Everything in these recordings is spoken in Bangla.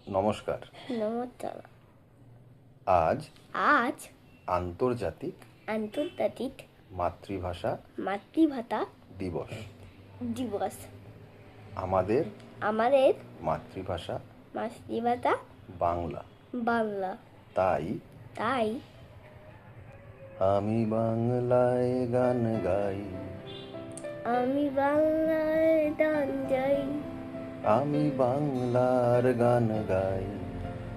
নমস্কার। নমস্কার। আজ আজ আন্তর্জাতিক আন্তর্জাতিক মাতৃভাষা মাতৃভাষা দিবস। দিবস। আমাদের আমাদের মাতৃভাষা মাতৃভাষা বাংলা। বাংলা। তাই তাই আমি বাংলায় গান গাই, আমি বাংলায় গান গাই, আমি বাংলার গান গাই,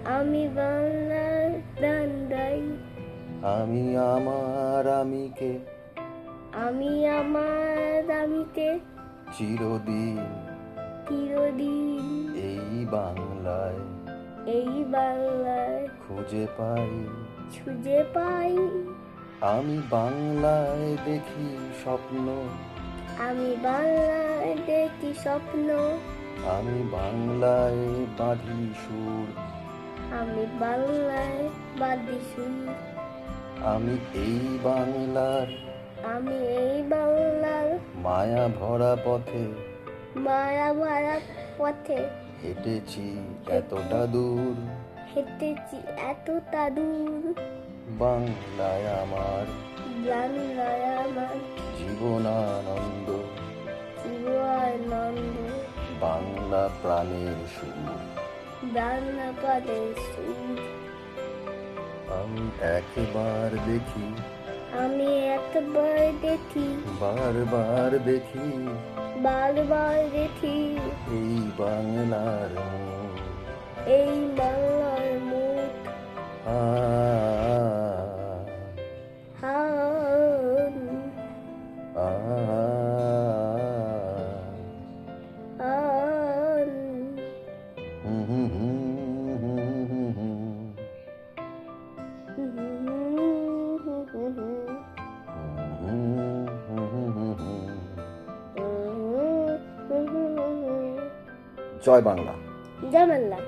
আমি বাংলার গান গাই, আমি আমার আমিকে আমি আমার আমিতে চিরদিন চিরদিন এই বাংলায় এই বাংলায় খুঁজে পাই। খুঁজে পাই। আমি বাংলায় দেখি স্বপ্ন, আমি বাংলায় দেখি স্বপ্ন, আমি বাংলায় বাঁধি সুর, আমি বাংলায় বাঁধি সুর, আমি এই বাংলার আমি এই বাংলার মায়া ভরা পথে মায়া ভরা পথে হেঁটেছি এতটা দূর। হেঁটেছি এতটা দূর। বাংলায় আমার বাংলায় আমার জীবনানন্দ, জীবনানন্দ, বাংলা প্রাণের সুর। বাংলা পদের সুর। আমি একবার দেখি, আমি একবার দেখি, বারবার দেখি বারবার দেখি এই বাংলার মুখ। এই বাংলার মুখ। হান হান জয় বাংলা। জয় বাংলা।